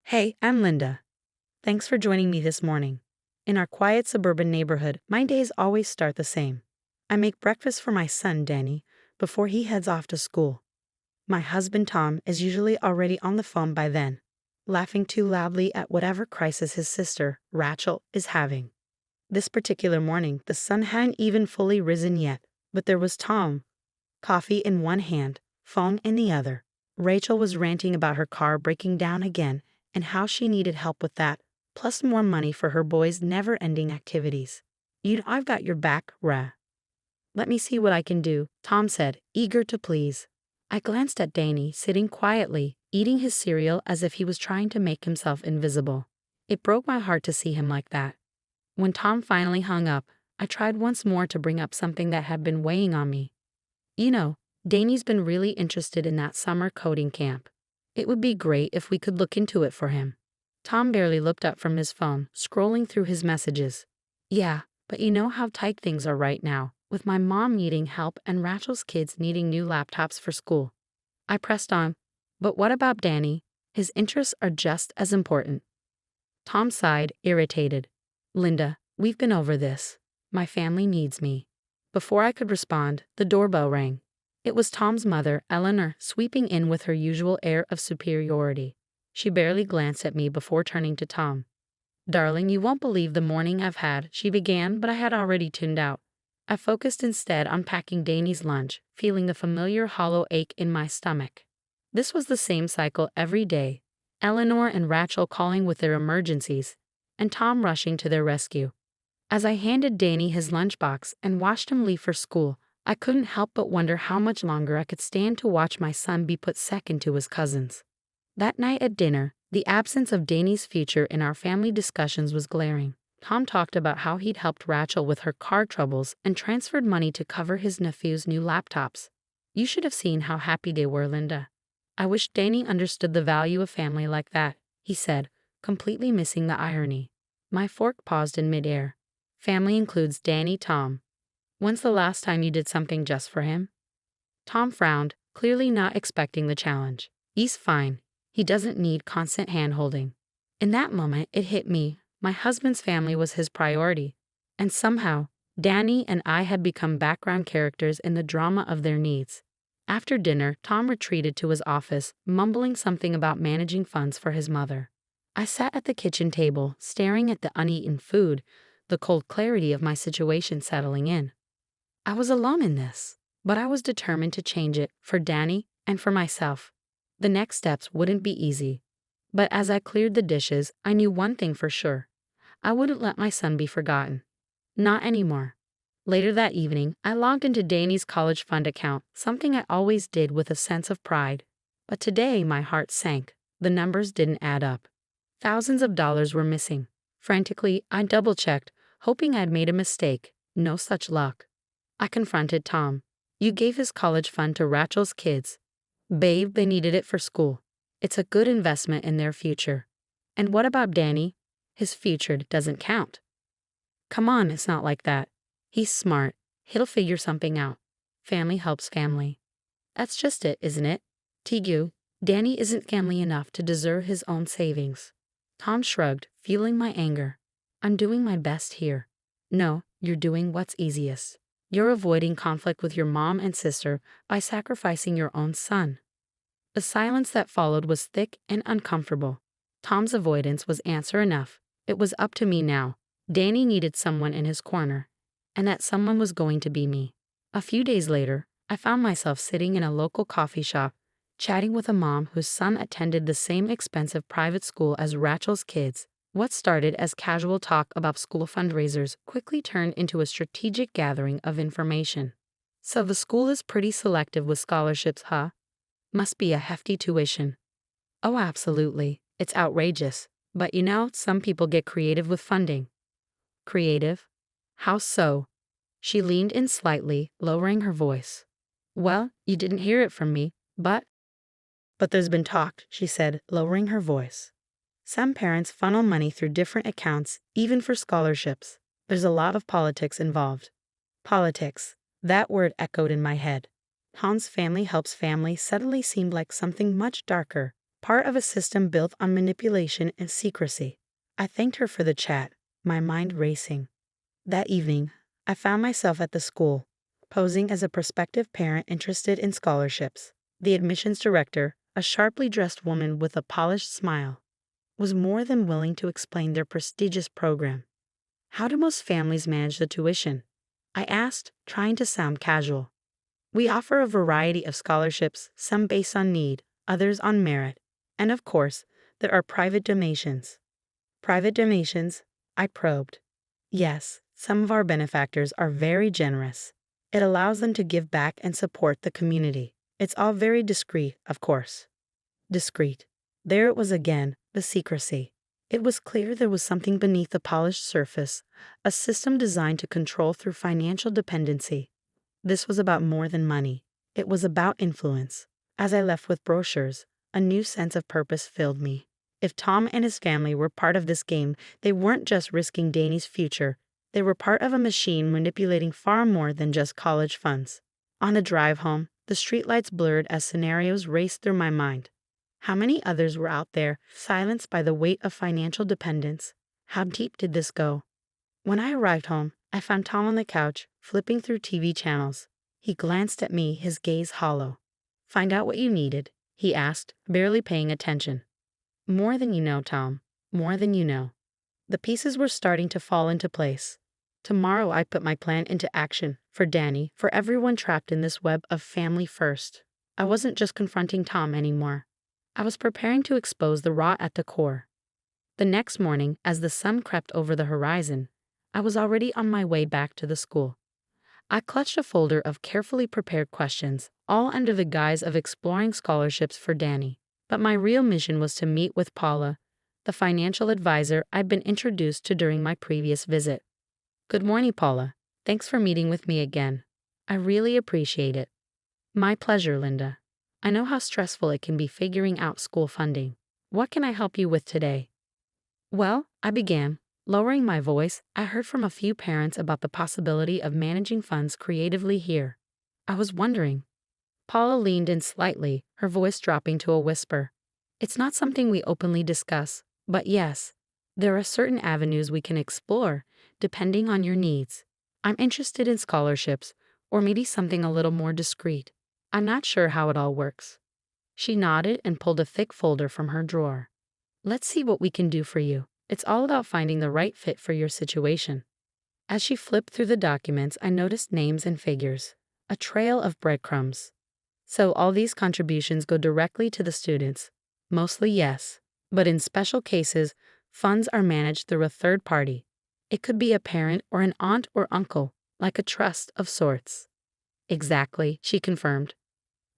Hey, I'm Linda. Thanks for joining me this morning. In our quiet suburban neighborhood, my days always start the same. I make breakfast for my son, Danny, before he heads off to school. My husband, Tom, is usually already on the phone by then, laughing too loudly at whatever crisis his sister, Rachel, is having. This particular morning, the sun hadn't even fully risen yet, but there was Tom, coffee in one hand, phone in the other. Rachel was ranting about her car breaking down again and how she needed help with that, plus more money for her boys' never-ending activities. I've got your back, Ra. Let me see what I can do, Tom said, eager to please. I glanced at Danny, sitting quietly, eating his cereal as if he was trying to make himself invisible. It broke my heart to see him like that. When Tom finally hung up, I tried once more to bring up something that had been weighing on me. Danny's been really interested in that summer coding camp. It would be great if we could look into it for him. Tom barely looked up from his phone, scrolling through his messages. Yeah, but you know how tight things are right now, with my mom needing help and Rachel's kids needing new laptops for school. I pressed on. But what about Danny? His interests are just as important. Tom sighed, irritated. Linda, we've been over this. My family needs me. Before I could respond, the doorbell rang. It was Tom's mother, Eleanor, sweeping in with her usual air of superiority. She barely glanced at me before turning to Tom. Darling, you won't believe the morning I've had, she began, but I had already tuned out. I focused instead on packing Danny's lunch, feeling the familiar hollow ache in my stomach. This was the same cycle every day. Eleanor and Rachel calling with their emergencies, and Tom rushing to their rescue. As I handed Danny his lunchbox and watched him leave for school, I couldn't help but wonder how much longer I could stand to watch my son be put second to his cousins. That night at dinner, the absence of Danny's future in our family discussions was glaring. Tom talked about how he'd helped Rachel with her car troubles and transferred money to cover his nephew's new laptops. You should have seen how happy they were, Linda. I wish Danny understood the value of family like that, he said, completely missing the irony. My fork paused in midair. Family includes Danny, Tom. When's the last time you did something just for him? Tom frowned, clearly not expecting the challenge. He's fine. He doesn't need constant hand-holding. In that moment, it hit me. My husband's family was his priority. And somehow, Danny and I had become background characters in the drama of their needs. After dinner, Tom retreated to his office, mumbling something about managing funds for his mother. I sat at the kitchen table, staring at the uneaten food, the cold clarity of my situation settling in. I was alone in this, but I was determined to change it for Danny and for myself. The next steps wouldn't be easy, but as I cleared the dishes, I knew one thing for sure. I wouldn't let my son be forgotten. Not anymore. Later that evening, I logged into Danny's college fund account, something I always did with a sense of pride. But today my heart sank. The numbers didn't add up. Thousands of dollars were missing. Frantically, I double-checked, hoping I'd made a mistake. No such luck. I confronted Tom. You gave his college fund to Rachel's kids. Babe, they needed it for school. It's a good investment in their future. And what about Danny? His future doesn't count. Come on, it's not like that. He's smart. He'll figure something out. Family helps family. That's just it, isn't it? Tigu, Danny isn't family enough to deserve his own savings. Tom shrugged, feeling my anger. I'm doing my best here. No, you're doing what's easiest. You're avoiding conflict with your mom and sister by sacrificing your own son. The silence that followed was thick and uncomfortable. Tom's avoidance was answer enough. It was up to me now. Danny needed someone in his corner, and that someone was going to be me. A few days later, I found myself sitting in a local coffee shop, chatting with a mom whose son attended the same expensive private school as Rachel's kids. What started as casual talk about school fundraisers quickly turned into a strategic gathering of information. So the school is pretty selective with scholarships, huh? Must be a hefty tuition. Oh, absolutely. It's outrageous. But some people get creative with funding. Creative? How so? She leaned in slightly, lowering her voice. Well, you didn't hear it from me, but there's been talk, she said, lowering her voice. Some parents funnel money through different accounts, even for scholarships. There's a lot of politics involved. Politics. That word echoed in my head. Tom's family helps family suddenly seemed like something much darker, part of a system built on manipulation and secrecy. I thanked her for the chat, my mind racing. That evening, I found myself at the school, posing as a prospective parent interested in scholarships. The admissions director, a sharply dressed woman with a polished smile, was more than willing to explain their prestigious program. How do most families manage the tuition? I asked, trying to sound casual. We offer a variety of scholarships, some based on need, others on merit, and of course, there are private donations. Private donations? I probed. Yes, some of our benefactors are very generous. It allows them to give back and support the community. It's all very discreet, of course. Discreet. There it was again, the secrecy. It was clear there was something beneath the polished surface, a system designed to control through financial dependency. This was about more than money. It was about influence. As I left with brochures, a new sense of purpose filled me. If Tom and his family were part of this game, they weren't just risking Danny's future. They were part of a machine manipulating far more than just college funds. On the drive home, the streetlights blurred as scenarios raced through my mind. How many others were out there, silenced by the weight of financial dependence? How deep did this go? When I arrived home, I found Tom on the couch, flipping through TV channels. He glanced at me, his gaze hollow. "Find out what you needed?" he asked, barely paying attention. "More than you know, Tom. More than you know." The pieces were starting to fall into place. Tomorrow I put my plan into action, for Danny, for everyone trapped in this web of family first. I wasn't just confronting Tom anymore. I was preparing to expose the rot at the core. The next morning, as the sun crept over the horizon, I was already on my way back to the school. I clutched a folder of carefully prepared questions, all under the guise of exploring scholarships for Danny. But my real mission was to meet with Paula, the financial advisor I'd been introduced to during my previous visit. "Good morning, Paula. Thanks for meeting with me again. I really appreciate it." "My pleasure, Linda. I know how stressful it can be figuring out school funding. What can I help you with today?" "Well," I began. Lowering my voice, I heard from a few parents about the possibility of managing funds creatively here. I was wondering. Paula leaned in slightly, her voice dropping to a whisper. "It's not something we openly discuss, but yes, there are certain avenues we can explore, depending on your needs. I'm interested in scholarships, or maybe something a little more discreet. I'm not sure how it all works." She nodded and pulled a thick folder from her drawer. "Let's see what we can do for you. It's all about finding the right fit for your situation." As she flipped through the documents, I noticed names and figures, a trail of breadcrumbs. "So all these contributions go directly to the students?" "Mostly, yes. But in special cases, funds are managed through a third party. It could be a parent or an aunt or uncle, like a trust of sorts." "Exactly," she confirmed.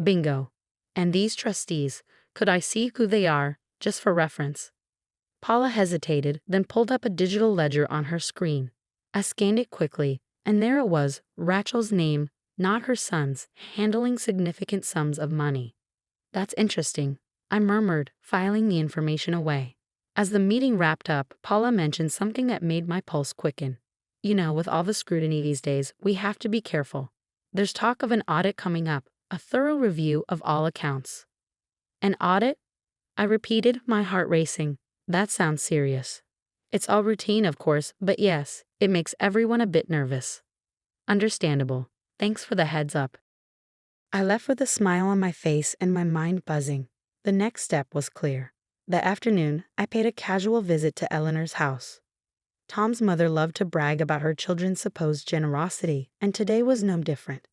"Bingo. And these trustees, could I see who they are, just for reference?" Paula hesitated, then pulled up a digital ledger on her screen. I scanned it quickly, and there it was, Rachel's name, not her son's, handling significant sums of money. "That's interesting," I murmured, filing the information away. As the meeting wrapped up, Paula mentioned something that made my pulse quicken. "You know, with all the scrutiny these days, we have to be careful. There's talk of an audit coming up, a thorough review of all accounts." "An audit?" I repeated, my heart racing. That sounds serious. "It's all routine, of course, but yes, it makes everyone a bit nervous." "Understandable. Thanks for the heads up." I left with a smile on my face and my mind buzzing. The next step was clear. That afternoon, I paid a casual visit to Eleanor's house. Tom's mother loved to brag about her children's supposed generosity, and today was no different.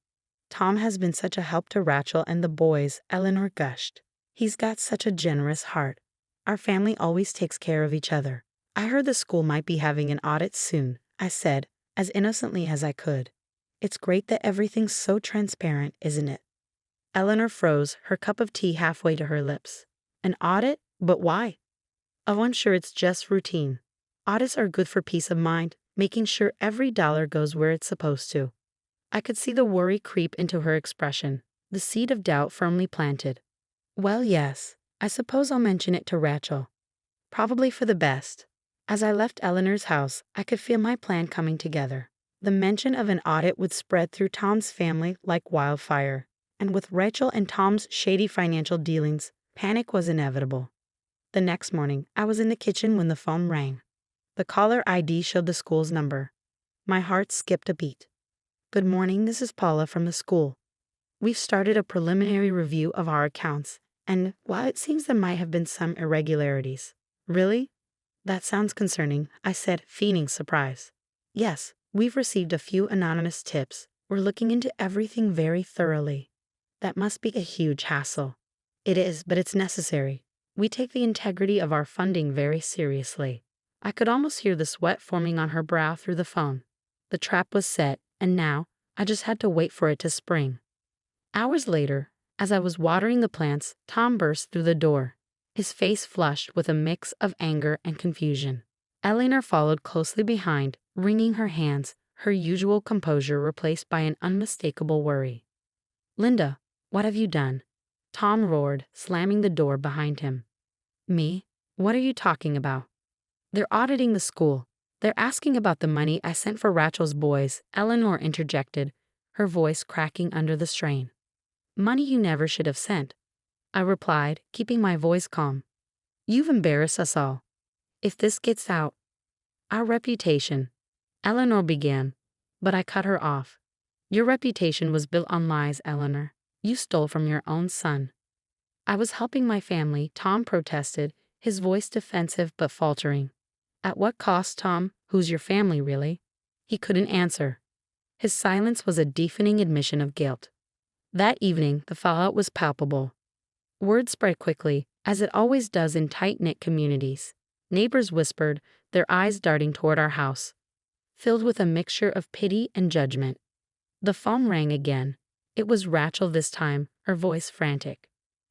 "Tom has been such a help to Rachel and the boys," Eleanor gushed. "He's got such a generous heart. Our family always takes care of each other." "I heard the school might be having an audit soon," I said, as innocently as I could. "It's great that everything's so transparent, isn't it?" Eleanor froze, her cup of tea halfway to her lips. "An audit? But why?" "Oh, I'm sure it's just routine. Audits are good for peace of mind, making sure every dollar goes where it's supposed to." I could see the worry creep into her expression, the seed of doubt firmly planted. "Well, yes, I suppose I'll mention it to Rachel. Probably for the best." As I left Eleanor's house, I could feel my plan coming together. The mention of an audit would spread through Tom's family like wildfire, and with Rachel and Tom's shady financial dealings, Panic was inevitable. The next morning, I was in the kitchen when the phone rang. The caller ID showed the school's number. My heart skipped a beat. "Good morning, this is Paula from the school. We've started a preliminary review of our accounts, and while it seems there might have been some irregularities." "Really? That sounds concerning," I said, feigning surprise. "Yes, we've received a few anonymous tips. We're looking into everything very thoroughly." "That must be a huge hassle." "It is, but it's necessary. We take the integrity of our funding very seriously." I could almost hear the sweat forming on her brow through the phone. The trap was set, and now I just had to wait for it to spring. Hours later, as I was watering the plants, Tom burst through the door, his face flushed with a mix of anger and confusion. Eleanor followed closely behind, wringing her hands, her usual composure replaced by an unmistakable worry. "Linda, what have you done?" Tom roared, slamming the door behind him. "Me? What are you talking about?" "They're auditing the school. They're asking about the money I sent for Rachel's boys," Eleanor interjected, her voice cracking under the strain. "Money you never should have sent," I replied, keeping my voice calm. "You've embarrassed us all. If this gets out, our reputation," Eleanor began, but I cut her off. "Your reputation was built on lies, Eleanor. You stole from your own son." "I was helping my family," Tom protested, his voice defensive but faltering. "At what cost, Tom? Who's your family, really?" He couldn't answer. His silence was a deafening admission of guilt. That evening, the fallout was palpable. Word spread quickly, as it always does in tight-knit communities. Neighbors whispered, their eyes darting toward our house, filled with a mixture of pity and judgment. The phone rang again. It was Rachel this time, her voice frantic.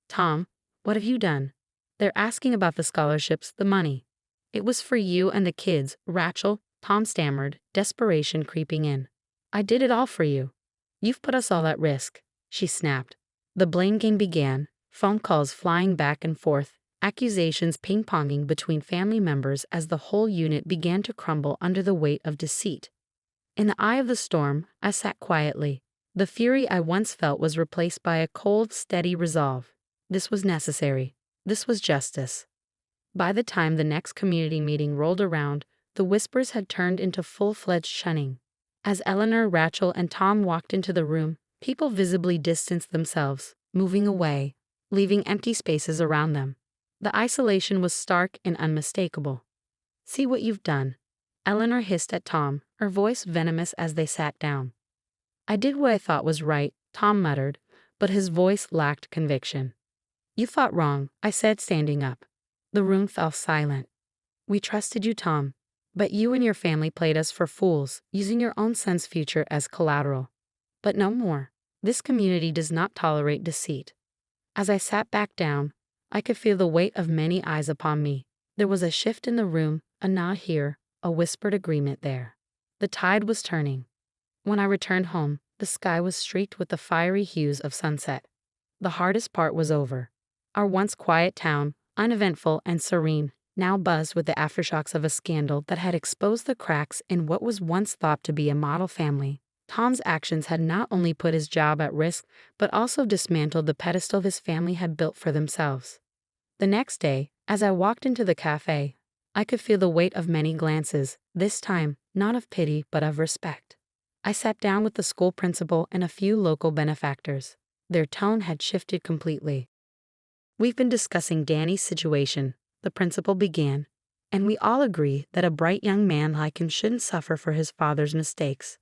"Tom, what have you done?" "They're asking about the scholarships, the money." "It was for you and the kids, Rachel," Tom stammered, desperation creeping in. "I did it all for you." "You've put us all at risk," she snapped. The blame game began, phone calls flying back and forth, accusations ping-ponging between family members as the whole unit began to crumble under the weight of deceit. In the eye of the storm, I sat quietly. The fury I once felt was replaced by a cold, steady resolve. This was necessary. This was justice. By the time the next community meeting rolled around, the whispers had turned into full-fledged shunning. As Eleanor, Rachel, and Tom walked into the room, people visibly distanced themselves, moving away, leaving empty spaces around them. The isolation was stark and unmistakable. "See what you've done," Eleanor hissed at Tom, her voice venomous as they sat down. "I did what I thought was right," Tom muttered, but his voice lacked conviction. "You thought wrong," I said, standing up. The room fell silent. "We trusted you, Tom, but you and your family played us for fools, using your own son's future as collateral. But no more. This community does not tolerate deceit." As I sat back down, I could feel the weight of many eyes upon me. There was a shift in the room, a nod here, a whispered agreement there. The tide was turning. When I returned home, the sky was streaked with the fiery hues of sunset. The hardest part was over. Our once quiet town, uneventful and serene, now buzzed with the aftershocks of a scandal that had exposed the cracks in what was once thought to be a model family. Tom's actions had not only put his job at risk, but also dismantled the pedestal his family had built for themselves. The next day, as I walked into the cafe, I could feel the weight of many glances, this time not of pity but of respect. I sat down with the school principal and a few local benefactors. Their tone had shifted completely. "We've been discussing Danny's situation," the principal began, "and we all agree that a bright young man like him shouldn't suffer for his father's mistakes."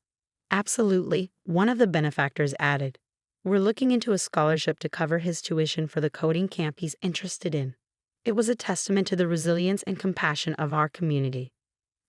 "Absolutely," one of the benefactors added. "We're looking into a scholarship to cover his tuition for the coding camp he's interested in." It was a testament to the resilience and compassion of our community.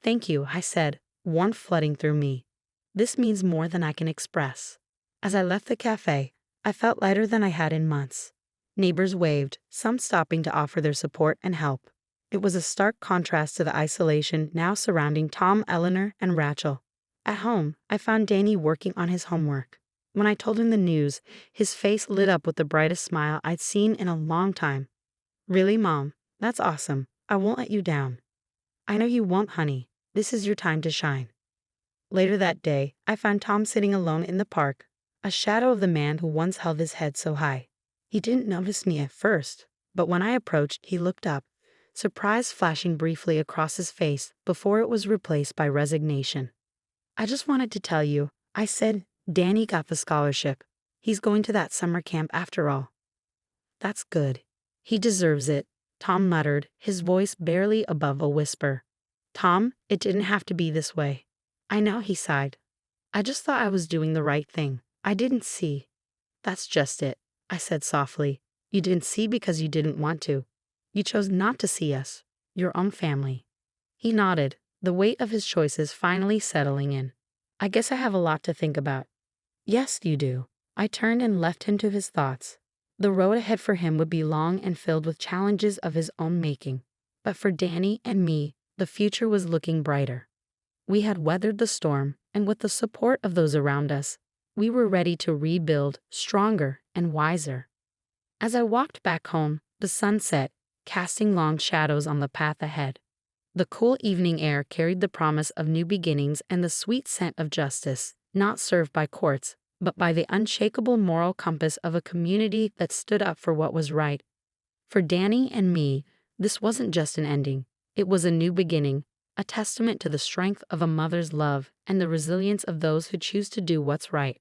"Thank you," I said, warmth flooding through me. "This means more than I can express." As I left the cafe, I felt lighter than I had in months. Neighbors waved, some stopping to offer their support and help. It was a stark contrast to the isolation now surrounding Tom, Eleanor, and Rachel. At home, I found Danny working on his homework. When I told him the news, his face lit up with the brightest smile I'd seen in a long time. "Really, Mom? That's awesome. I won't let you down." "I know you won't, honey. This is your time to shine." Later that day, I found Tom sitting alone in the park, a shadow of the man who once held his head so high. He didn't notice me at first, But when I approached, he looked up, surprise flashing briefly across his face before it was replaced by resignation. "I just wanted to tell you," I said, "Danny got the scholarship. He's going to that summer camp after all." "That's good. He deserves it," Tom muttered, his voice barely above a whisper. "Tom, it didn't have to be this way." "I know," he sighed. "I just thought I was doing the right thing. I didn't see." "That's just it," I said softly. "You didn't see because you didn't want to. You chose not to see us, your own family." He nodded, the weight of his choices finally settling in. "I guess I have a lot to think about." "Yes, you do." I turned and left him to his thoughts. The road ahead for him would be long and filled with challenges of his own making. But for Danny and me, the future was looking brighter. We had weathered the storm, and with the support of those around us, we were ready to rebuild, stronger and wiser. As I walked back home, the sun set, casting long shadows on the path ahead. The cool evening air carried the promise of new beginnings and the sweet scent of justice, not served by courts, but by the unshakable moral compass of a community that stood up for what was right. For Danny and me, this wasn't just an ending, it was a new beginning, a testament to the strength of a mother's love and the resilience of those who choose to do what's right.